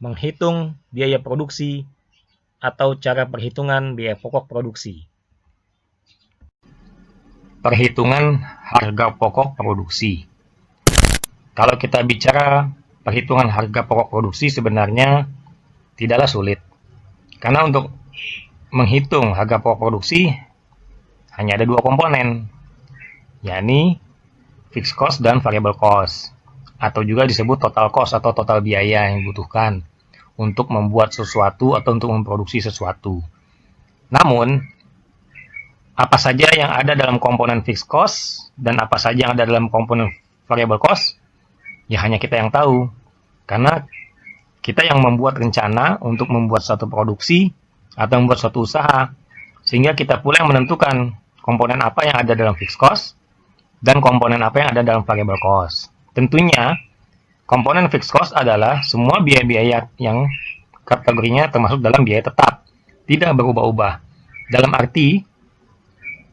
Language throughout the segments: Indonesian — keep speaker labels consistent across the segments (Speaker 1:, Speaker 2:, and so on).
Speaker 1: menghitung biaya produksi atau cara perhitungan biaya pokok produksi. Perhitungan harga pokok produksi. Kalau kita bicara perhitungan harga pokok produksi sebenarnya tidaklah sulit. Karena untuk menghitung harga pokok produksi hanya ada dua komponen, yakni fixed cost dan variable cost, atau juga disebut total cost atau total biaya yang dibutuhkan untuk membuat sesuatu atau untuk memproduksi sesuatu. Namun, apa saja yang ada dalam komponen fixed cost dan apa saja yang ada dalam komponen variable cost, ya hanya kita yang tahu. Karena kita yang membuat rencana untuk membuat suatu produksi atau membuat suatu usaha, sehingga kita pula yang menentukan komponen apa yang ada dalam fixed cost dan komponen apa yang ada dalam variable cost. Tentunya, komponen fixed cost adalah semua biaya-biaya yang kategorinya termasuk dalam biaya tetap, tidak berubah-ubah. Dalam arti,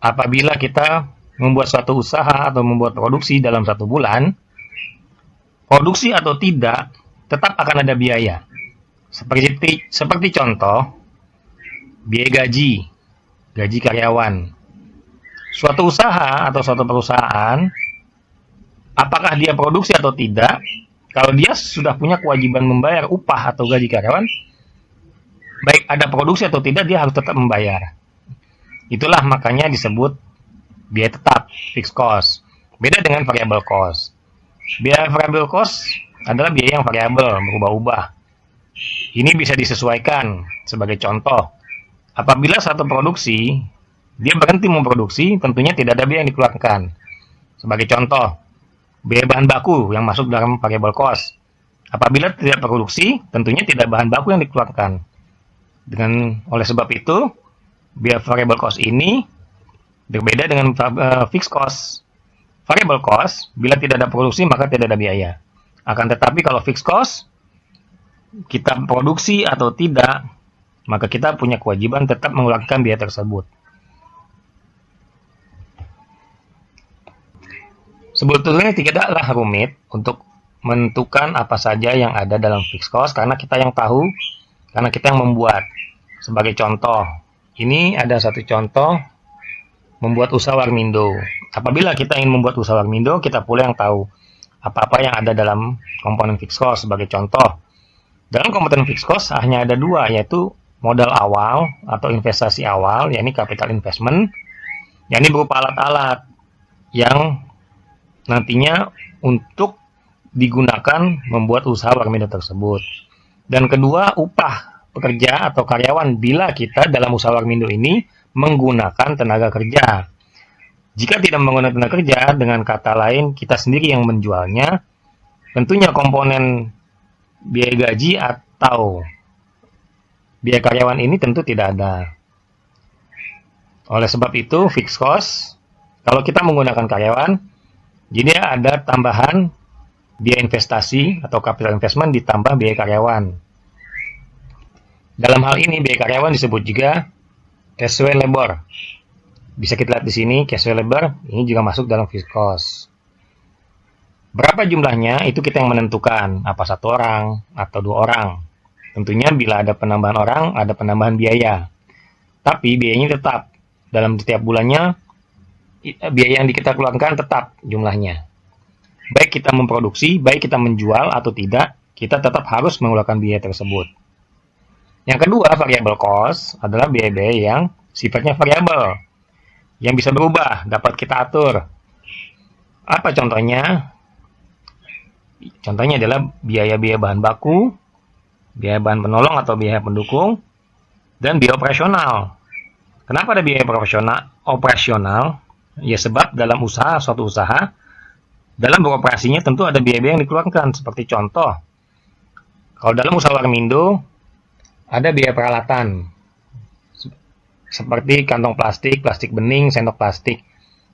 Speaker 1: apabila kita membuat suatu usaha atau membuat produksi dalam satu bulan, produksi atau tidak, tetap akan ada biaya. Seperti contoh, biaya gaji karyawan. Suatu usaha atau suatu perusahaan, apakah dia produksi atau tidak, kalau dia sudah punya kewajiban membayar upah atau gaji karyawan, baik ada produksi atau tidak, dia harus tetap membayar. Itulah makanya disebut biaya tetap, fixed cost. Beda dengan variable cost. Biaya variable cost adalah biaya yang variabel, berubah-ubah. Ini bisa disesuaikan. Sebagai contoh, apabila satu produksi, dia berhenti memproduksi, tentunya tidak ada biaya yang dikeluarkan. Sebagai contoh, biaya bahan baku yang masuk dalam variable cost. Apabila tidak produksi, tentunya tidak bahan baku yang dikeluarkan. Oleh sebab itu, biaya variable cost ini berbeda dengan fixed cost. Variable cost, bila tidak ada produksi maka tidak ada biaya. Akan tetapi kalau fixed cost, kita produksi atau tidak, maka kita punya kewajiban tetap mengeluarkan biaya tersebut. Sebetulnya tidaklah rumit untuk menentukan apa saja yang ada dalam fixed cost karena kita yang tahu, karena kita yang membuat. Sebagai contoh, ini ada satu contoh membuat usaha warmindo. Apabila kita ingin membuat usaha warmindo, kita pula yang tahu apa-apa yang ada dalam komponen fixed cost. Sebagai contoh, dalam komponen fixed cost hanya ada dua, yaitu modal awal atau investasi awal, yakni capital investment, yakni berupa alat-alat yang nantinya untuk digunakan membuat usaha warmindo tersebut. Dan kedua, upah pekerja atau karyawan bila kita dalam usaha warmindo ini menggunakan tenaga kerja. Jika tidak menggunakan tenaga kerja, dengan kata lain kita sendiri yang menjualnya, tentunya komponen biaya gaji atau biaya karyawan ini tentu tidak ada. Oleh sebab itu, fixed cost, kalau kita menggunakan karyawan, jadi ada tambahan biaya investasi atau capital investment ditambah biaya karyawan. Dalam hal ini, biaya karyawan disebut juga casual labor. Bisa kita lihat di sini, casual labor, ini juga masuk dalam fixed cost. Berapa jumlahnya, itu kita yang menentukan, apa satu orang atau dua orang. Tentunya bila ada penambahan orang, ada penambahan biaya. Tapi biayanya tetap. Dalam setiap bulannya, biaya yang kita keluarkan tetap jumlahnya. Baik kita memproduksi, baik kita menjual atau tidak, kita tetap harus mengeluarkan biaya tersebut. Yang kedua, variable cost adalah biaya-biaya yang sifatnya variabel, yang bisa berubah, dapat kita atur. Apa contohnya? Contohnya adalah biaya-biaya bahan baku, biaya bahan penolong atau biaya pendukung, dan biaya operasional. Kenapa ada biaya operasional? Ya sebab dalam suatu usaha, dalam beroperasinya tentu ada biaya-biaya yang dikeluarkan. Seperti contoh, kalau dalam usaha warmindo, ada biaya peralatan, seperti kantong plastik, plastik bening, sendok plastik.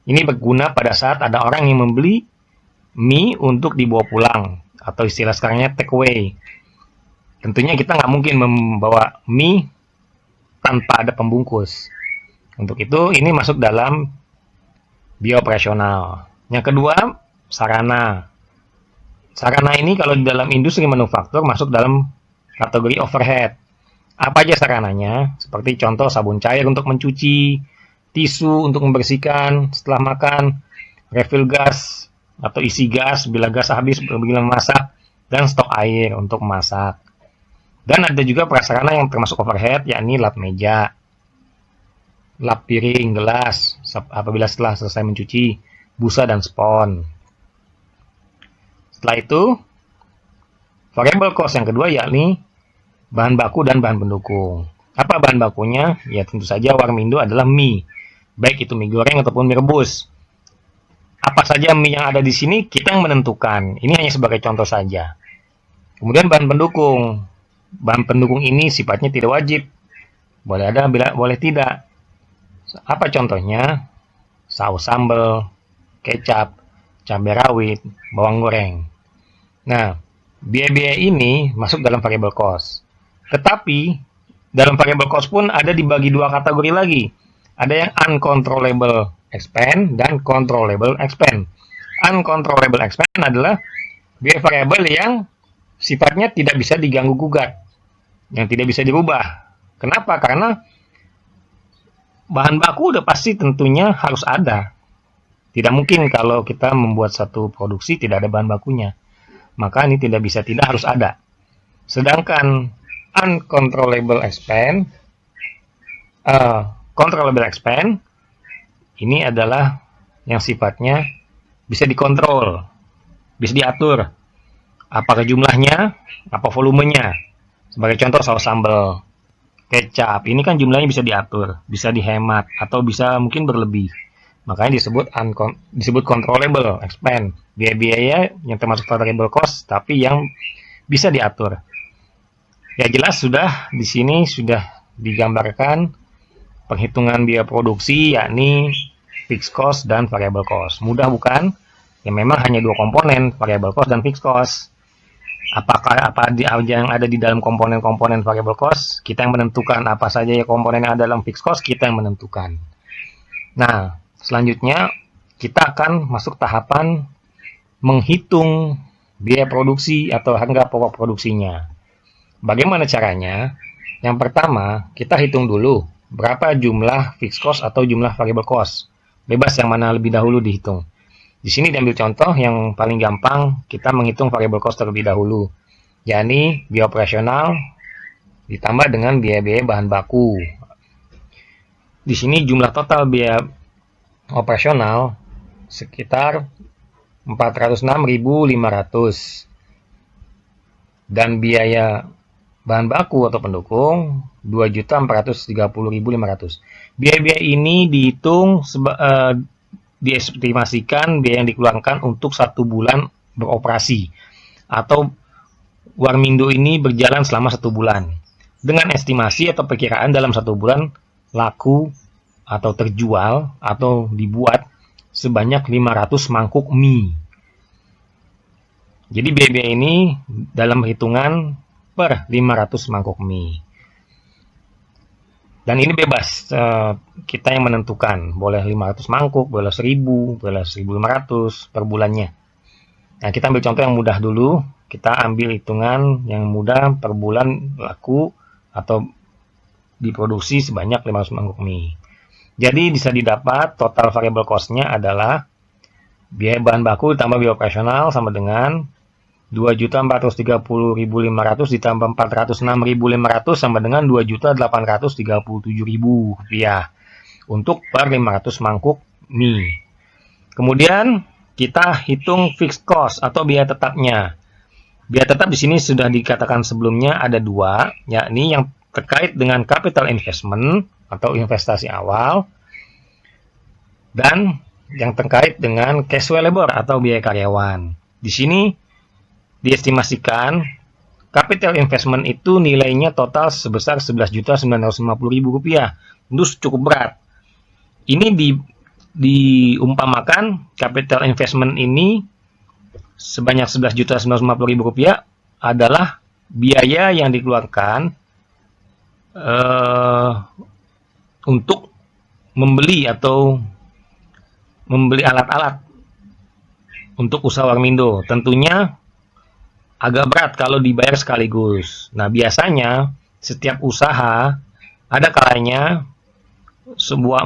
Speaker 1: Ini berguna pada saat ada orang yang membeli mie untuk dibawa pulang, atau istilah sekarangnya take away. Tentunya kita nggak mungkin membawa mie tanpa ada pembungkus. Untuk itu, ini masuk dalam biaya operasional. Yang kedua, sarana. Sarana ini kalau di dalam industri manufaktur masuk dalam kategori overhead. Apa aja sarananya? Seperti contoh sabun cair untuk mencuci, tisu untuk membersihkan setelah makan, refill gas atau isi gas bila gas habis bila memasak, dan stok air untuk memasak. Dan ada juga prasarana yang termasuk overhead, yakni lap meja, lap piring, gelas, apabila setelah selesai mencuci, busa dan spons. Setelah itu, variable cost yang kedua yakni bahan baku dan bahan pendukung. Apa bahan bakunya? Ya tentu saja Warmindo adalah mie, baik itu mie goreng ataupun mie rebus. Apa saja mie yang ada di sini kita yang menentukan. Ini hanya sebagai contoh saja. Kemudian bahan pendukung. Bahan pendukung ini sifatnya tidak wajib. Boleh ada, boleh tidak. Apa contohnya? Saus sambal, kecap, cabai rawit, bawang goreng. Nah, biaya-biaya ini masuk dalam variable cost. Tetapi, dalam variable cost pun ada dibagi dua kategori lagi. Ada yang uncontrollable expense dan controllable expense. Uncontrollable expense adalah biaya variabel yang sifatnya tidak bisa diganggu-gugat, yang tidak bisa dirubah. Kenapa? Karena bahan baku udah pasti tentunya harus ada. Tidak mungkin kalau kita membuat satu produksi tidak ada bahan bakunya. Maka ini tidak bisa, tidak harus ada. Sedangkan uncontrollable expense, controllable expense, ini adalah yang sifatnya bisa dikontrol, bisa diatur. Apakah jumlahnya, apa volumenya. Sebagai contoh saus sambal, kecap, ini kan jumlahnya bisa diatur, bisa dihemat, atau bisa mungkin berlebih. Makanya disebut controllable expense, biaya-biaya yang termasuk variable cost, tapi yang bisa diatur. Ya jelas sudah di sini sudah digambarkan penghitungan biaya produksi, yakni fixed cost dan variable cost. Mudah bukan? Ya memang hanya dua komponen, variable cost dan fixed cost. Apakah apa yang ada di dalam komponen-komponen variable cost? Kita yang menentukan. Apa saja ya komponen yang ada dalam fixed cost, kita yang menentukan. Nah, selanjutnya kita akan masuk tahapan menghitung biaya produksi atau harga pokok produksinya. Bagaimana caranya? Yang pertama, kita hitung dulu berapa jumlah fixed cost atau jumlah variable cost. Bebas yang mana lebih dahulu dihitung. Di sini diambil contoh yang paling gampang, kita menghitung variable cost terlebih dahulu. Yakni biaya operasional ditambah dengan biaya-biaya bahan baku. Di sini jumlah total biaya operasional sekitar 406.500. Dan biaya bahan baku atau pendukung 2.430.500. Biaya-biaya ini dihitung diestimasikan biaya yang dikeluarkan untuk 1 bulan beroperasi atau Warmindo ini berjalan selama 1 bulan. Dengan estimasi atau perkiraan dalam 1 bulan laku atau terjual atau dibuat sebanyak 500 mangkuk mie. Jadi biaya ini dalam hitungan per 500 mangkok mie. Dan ini bebas, kita yang menentukan. Boleh 500 mangkuk, boleh 1000, boleh 1500 per bulannya. Nah, kita ambil contoh yang mudah dulu. Kita ambil hitungan yang mudah per bulan laku atau diproduksi sebanyak 500 mangkuk mie. Jadi bisa didapat total variable cost-nya adalah biaya bahan baku ditambah biaya operasional sama dengan 2.430.500 ditambah 406.500 sama dengan 2.837.000 rupiah untuk per 500 mangkuk mie. Kemudian kita hitung fixed cost atau biaya tetapnya. Biaya tetap di sini sudah dikatakan sebelumnya ada dua, yakni yang terkait dengan capital investment atau investasi awal dan yang terkait dengan casual labor atau biaya karyawan. Di sini diestimasikan capital investment itu nilainya total sebesar 11.950.000 rupiah. Itu cukup berat. Ini diumpamakan capital investment ini sebanyak 11.950.000 rupiah adalah biaya yang dikeluarkan untuk membeli alat-alat untuk usaha Warmindo. Tentunya agak berat kalau dibayar sekaligus. Nah, biasanya setiap usaha ada kalanya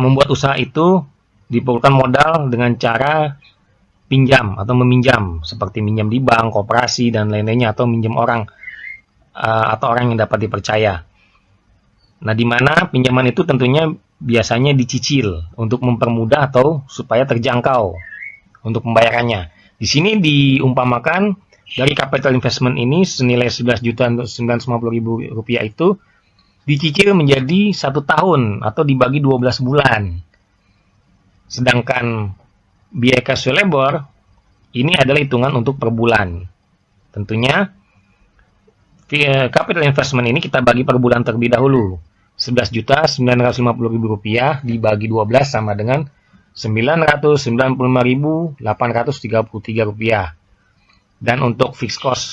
Speaker 1: membuat usaha itu diperlukan modal dengan cara pinjam atau meminjam, seperti minjam di bank, koperasi, dan lain-lainnya, atau minjam orang atau orang yang dapat dipercaya. Nah, di mana pinjaman itu tentunya biasanya dicicil untuk mempermudah atau supaya terjangkau untuk pembayarannya. Di sini diumpamakan dari capital investment ini senilai 11.950.000 rupiah itu dicicil menjadi 1 tahun atau dibagi 12 bulan. Sedangkan biaya cash labor ini adalah hitungan untuk per bulan. Tentunya capital investment ini kita bagi per bulan terlebih dahulu. 11.950.000 rupiah dibagi 12 sama dengan 995.833 rupiah. Dan untuk fixed cost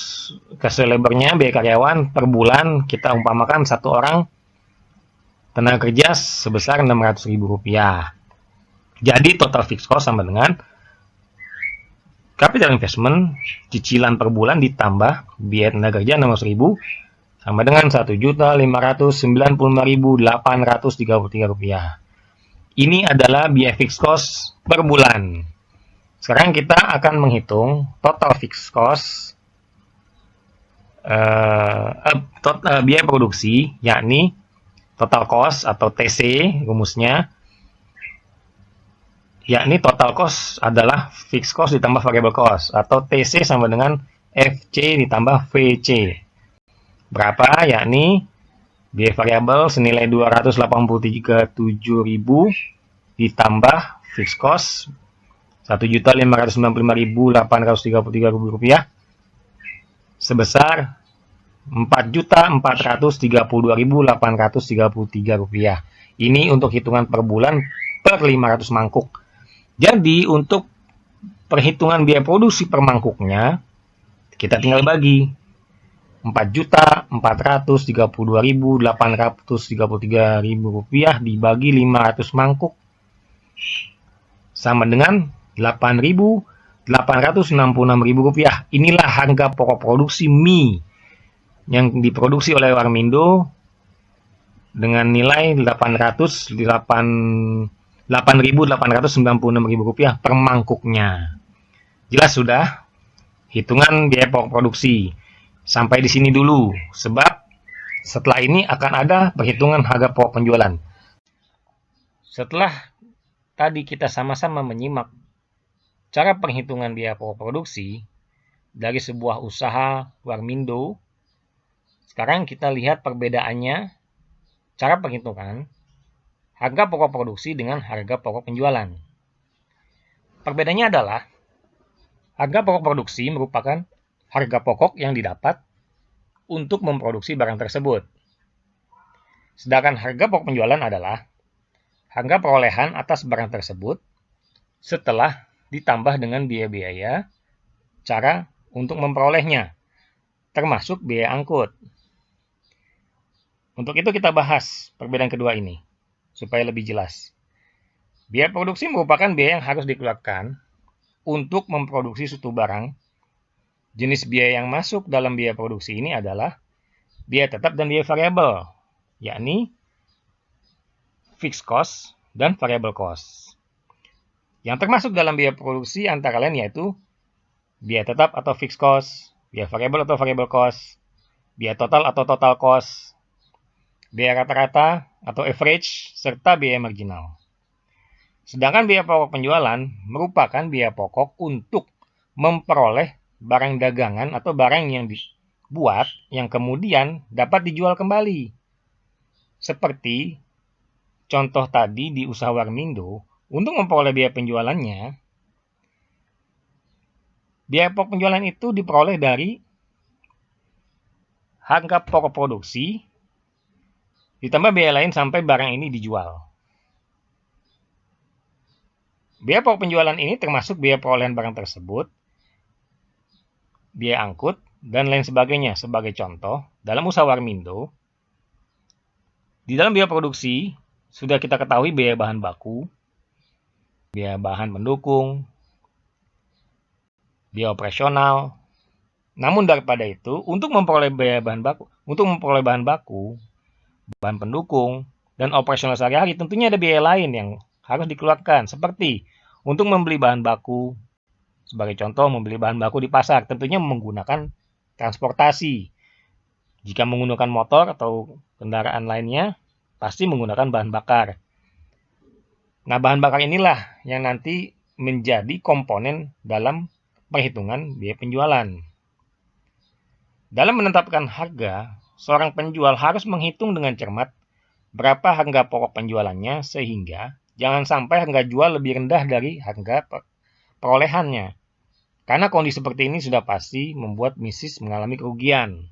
Speaker 1: cash labor-nya, biaya karyawan per bulan kita umpamakan satu orang tenaga kerja sebesar 600.000 rupiah. Jadi total fixed cost sama dengan capital investment cicilan per bulan ditambah biaya tenaga kerja 600.000 sama dengan 1.595.833 rupiah. Ini adalah biaya fixed cost per bulan. Sekarang kita akan menghitung total fixed cost biaya produksi, yakni total cost atau TC rumusnya, yakni total cost adalah fixed cost ditambah variable cost, atau TC sama dengan FC ditambah VC. Berapa? Yakni biaya variabel senilai 283.700 ditambah fixed cost 1.595.833 rupiah sebesar 4.432.833 rupiah. Ini untuk hitungan per bulan per 500 mangkuk. Jadi untuk perhitungan biaya produksi per mangkuknya kita tinggal bagi 4.432.833 rupiah dibagi 500 mangkuk sama dengan 8.866.000 rupiah. Inilah harga pokok produksi mie yang diproduksi oleh Warmindo dengan nilai 8.896.000 rupiah per mangkuknya. Jelas sudah hitungan biaya pokok produksi. Sampai di sini dulu, sebab setelah ini akan ada perhitungan harga pokok penjualan. Setelah tadi kita sama-sama menyimak cara perhitungan biaya pokok produksi dari sebuah usaha Warmindo, sekarang kita lihat perbedaannya cara perhitungan harga pokok produksi dengan harga pokok penjualan. Perbedaannya adalah harga pokok produksi merupakan harga pokok yang didapat untuk memproduksi barang tersebut. Sedangkan harga pokok penjualan adalah harga perolehan atas barang tersebut setelah ditambah dengan biaya-biaya cara untuk memperolehnya, termasuk biaya angkut. Untuk itu kita bahas perbedaan kedua ini, supaya lebih jelas. Biaya produksi merupakan biaya yang harus dikeluarkan untuk memproduksi suatu barang. Jenis biaya yang masuk dalam biaya produksi ini adalah biaya tetap dan biaya variabel, yakni fixed cost dan variable cost. Yang termasuk dalam biaya produksi antara lain yaitu biaya tetap atau fixed cost, biaya variabel atau variable cost, biaya total atau total cost, biaya rata-rata atau average, serta biaya marginal. Sedangkan biaya pokok penjualan merupakan biaya pokok untuk memperoleh barang dagangan atau barang yang dibuat yang kemudian dapat dijual kembali. Seperti contoh tadi di usaha Warmindo, untuk memperoleh biaya penjualannya, biaya pokok penjualan itu diperoleh dari harga pokok produksi ditambah biaya lain sampai barang ini dijual. Biaya pokok penjualan ini termasuk biaya perolehan barang tersebut, biaya angkut, dan lain sebagainya. Sebagai contoh, dalam usaha Warmindo, di dalam biaya produksi sudah kita ketahui biaya bahan baku, biaya bahan pendukung, biaya operasional, Namun daripada itu, untuk memperoleh bahan baku, bahan pendukung, dan operasional sehari-hari, tentunya ada biaya lain yang harus dikeluarkan, seperti untuk membeli bahan baku, sebagai contoh membeli bahan baku di pasar, tentunya menggunakan transportasi. Jika menggunakan motor atau kendaraan lainnya, pasti menggunakan bahan bakar. Nah, bahan bakar inilah yang nanti menjadi komponen dalam perhitungan biaya penjualan. Dalam menetapkan harga, seorang penjual harus menghitung dengan cermat berapa harga pokok penjualannya sehingga jangan sampai harga jual lebih rendah dari harga perolehannya. Karena kondisi seperti ini sudah pasti membuat bisnis mengalami kerugian.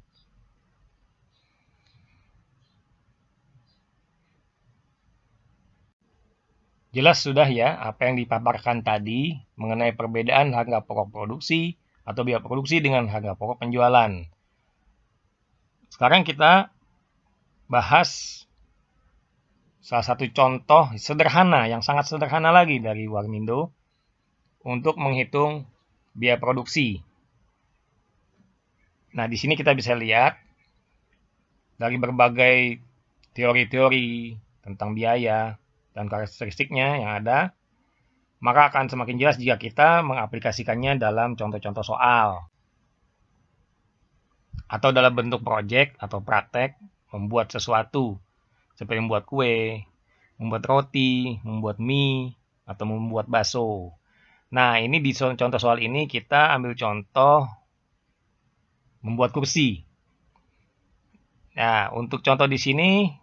Speaker 1: Jelas sudah ya apa yang dipaparkan tadi mengenai perbedaan harga pokok produksi atau biaya produksi dengan harga pokok penjualan. Sekarang kita bahas salah satu contoh sederhana, yang sangat sederhana lagi dari Warmindo untuk menghitung biaya produksi. Nah, di sini kita bisa lihat dari berbagai teori-teori tentang biaya dan karakteristiknya yang ada, maka akan semakin jelas jika kita mengaplikasikannya dalam contoh-contoh soal atau dalam bentuk proyek atau praktek membuat sesuatu seperti membuat kue, membuat roti, membuat mie, atau membuat bakso. Nah, ini di contoh soal ini kita ambil contoh membuat kursi. Nah, untuk contoh di sini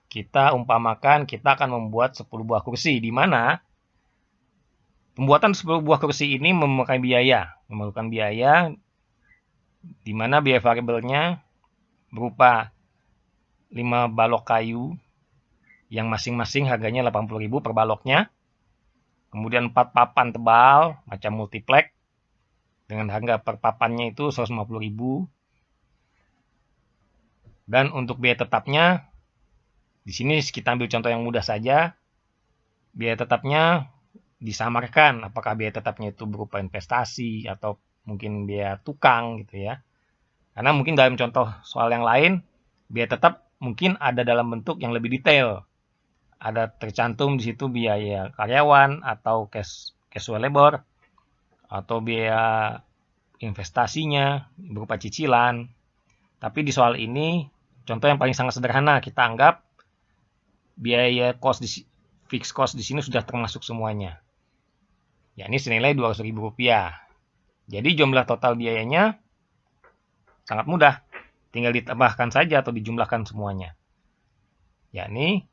Speaker 1: kita umpamakan kita akan membuat 10 buah kursi, di mana pembuatan 10 buah kursi ini memerlukan biaya, di mana biaya variabelnya berupa 5 balok kayu yang masing-masing harganya 80.000 per baloknya. Kemudian 4 papan tebal macam multiplex dengan harga per papannya itu 150.000. Dan untuk biaya tetapnya di sini kita ambil contoh yang mudah saja. Biaya tetapnya disamarkan apakah biaya tetapnya itu berupa investasi atau mungkin biaya tukang gitu ya. Karena mungkin dalam contoh soal yang lain biaya tetap mungkin ada dalam bentuk yang lebih detail. Ada tercantum di situ biaya karyawan atau casual labor atau biaya investasinya berupa cicilan. Tapi di soal ini contoh yang paling sangat sederhana, kita anggap biaya fixed cost di sini sudah termasuk semuanya. Yakni senilai Rp200.000. Jadi jumlah total biayanya sangat mudah. Tinggal ditambahkan saja atau dijumlahkan semuanya. Yakni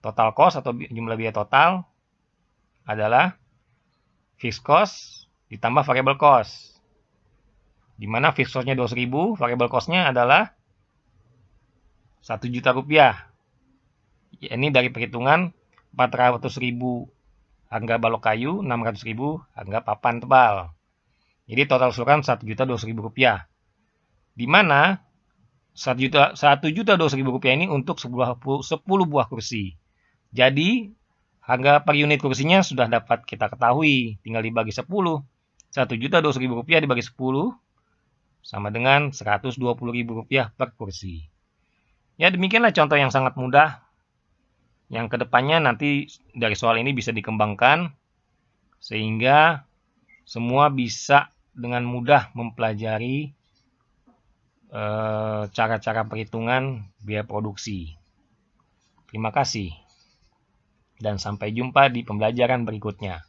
Speaker 1: total cost atau jumlah biaya total adalah fixed cost ditambah variable cost. Di mana fixed cost-nya 200.000, variable cost-nya adalah Rp1.000.000. Ini dari perhitungan 400.000 harga balok kayu, 600.000 harga papan tebal. Jadi total keseluruhan Rp1.200.000. Di mana Rp1.200.000 ini untuk 10 buah kursi. Jadi harga per unit kursinya sudah dapat kita ketahui, tinggal dibagi 10. Rp1.200.000 dibagi 10 sama dengan Rp120.000 per kursi. Ya, demikianlah contoh yang sangat mudah. Yang kedepannya nanti dari soal ini bisa dikembangkan sehingga semua bisa dengan mudah mempelajari cara-cara perhitungan biaya produksi. Terima kasih dan sampai jumpa di pembelajaran berikutnya.